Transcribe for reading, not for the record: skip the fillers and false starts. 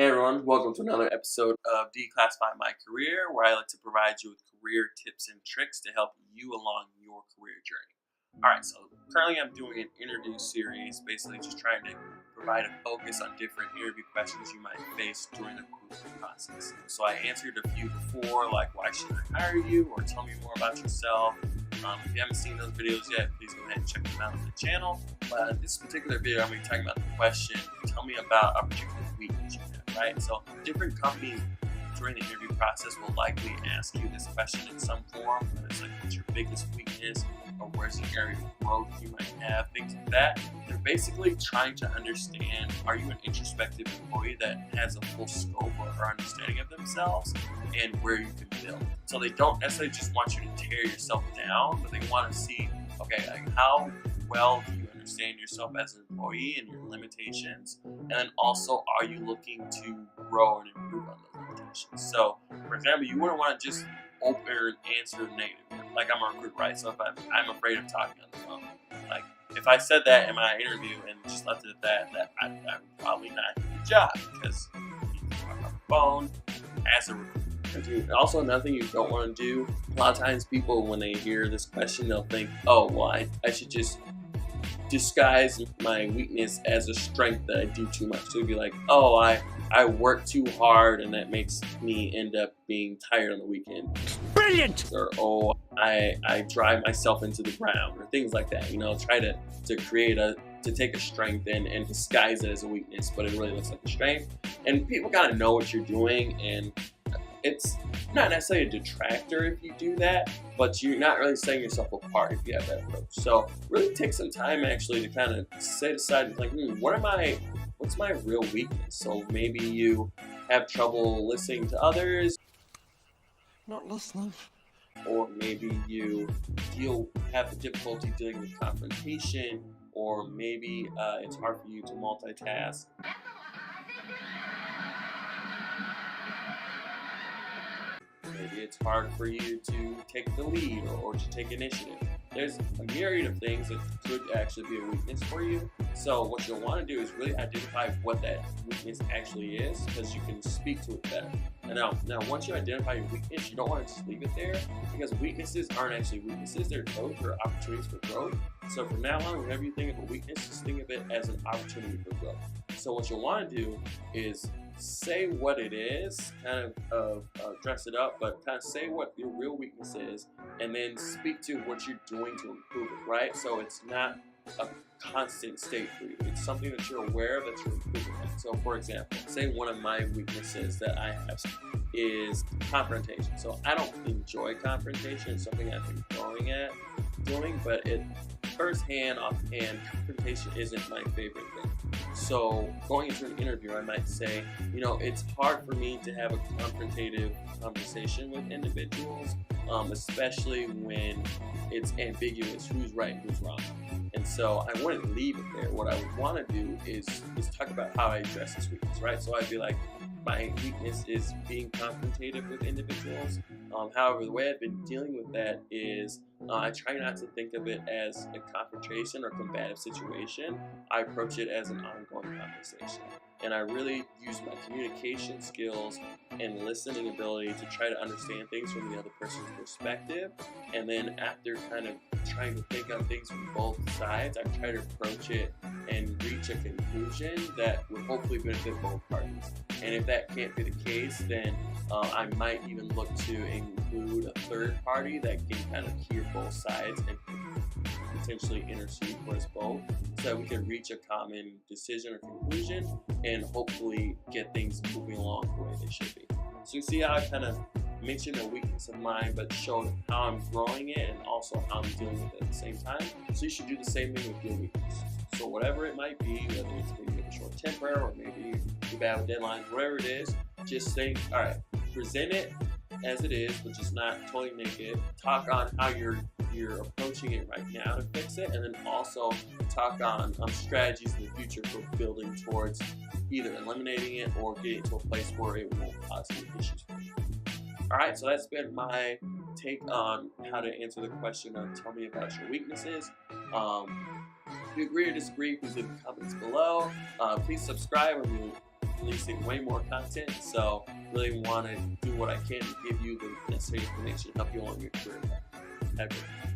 Hey everyone, welcome to another episode of Declassify My Career, where I like to provide you with career tips and tricks to help you along your career journey. Alright, so currently I'm doing an interview series, basically just trying to provide a focus on different interview questions you might face during the recruitment process. So I answered a few before, like why should I hire you, or tell me more about yourself. If you haven't seen those videos yet, please go ahead and check them out on the channel. But in this particular video, I'm going to be talking about the question, tell me about a particular weakness you have, right? So different companies during the interview process will likely ask you this question in some form, whether it's like what's your biggest weakness, or where's the area of growth you might have, things like that. They're basically trying to understand, are you an introspective employee that has a full scope or understanding of themselves and where you can build. So they don't necessarily just want you to tear yourself down, but they want to see, okay, like how well do you understand yourself as an employee and your limitations, and then also are you looking to grow and improve on those limitations. So for example, you wouldn't want to just open and answer negative, like I'm a recruiter, right? So if I'm afraid of talking on the phone, like if I said that in my interview and just left it at that I would probably not do the job, because you can talk on the phone as a recruiter. Also, another thing you don't want to do, a lot of times people, when they hear this question, they'll think, oh, well, I should just disguise my weakness as a strength that I do too much. So it'd be like, oh, I work too hard and that makes me end up being tired on the weekend. Brilliant! Or, oh, I drive myself into the ground, or things like that. You know, try to create to take a strength and disguise it as a weakness, but it really looks like a strength. And people gotta know what you're doing, and it's not necessarily a detractor if you do that, but you're not really setting yourself apart if you have that approach. So really take some time actually to kind of set aside and think, what's my real weakness? So maybe you have trouble listening to others. Not listening. Or maybe you have the difficulty dealing with confrontation, or maybe it's hard for you to multitask. Maybe it's hard for you to take the lead or to take initiative. There's a myriad of things that could actually be a weakness for you. So what you'll want to do is really identify what that weakness actually is, because you can speak to it better. And now once you identify your weakness, you don't want to just leave it there, because weaknesses aren't actually weaknesses. They're growth or opportunities for growth. So from now on, whenever you think of a weakness, just think of it as an opportunity for growth. So what you'll want to do is say what it is, kind of dress it up, but kind of say what your real weakness is, and then speak to what you're doing to improve it, right? So it's not a constant state for you. It's something that you're aware of, that you're improving at. So for example, say one of my weaknesses that I have is confrontation. So I don't enjoy confrontation. It's something I've been growing at doing, but offhand, confrontation isn't my favorite thing. So going into an interview, I might say, it's hard for me to have a confrontative conversation with individuals, especially when it's ambiguous who's right and who's wrong. And so I wouldn't leave it there. What I would want to do is talk about how I address this weakness, right? So I'd be like, my weakness is being confrontative with individuals. However, the way I've been dealing with that is I try not to think of it as a confrontation or combative situation. I approach it as an ongoing conversation. And I really use my communication skills and listening ability to try to understand things from the other person's perspective. And then after kind of trying to think on things from both sides, I try to approach it and reach a conclusion that would hopefully benefit both parties. And if that can't be the case, then I might even look to include a third party that can kind of hear both sides and potentially intercede for us both, so that we can reach a common decision or conclusion and hopefully get things moving along the way they should be. So you see how I kind of mentioned a weakness of mine, but showed how I'm growing it and also how I'm dealing with it at the same time. So you should do the same thing with your weakness. So whatever it might be, whether it's maybe you have a short temper, or maybe you bad with deadlines, whatever it is, just say, all right, present it as it is, but just not totally naked. Talk on how you're approaching it right now to fix it, and then also talk on strategies in the future for building towards either eliminating it or getting to a place where it won't cause any issues for you. Alright, so that's been my take on how to answer the question of tell me about your weaknesses. If you agree or disagree, please leave the comments below. Please subscribe when you releasing way more content, so really want to do what I can to give you the necessary information to help you on your career path. Have a good day.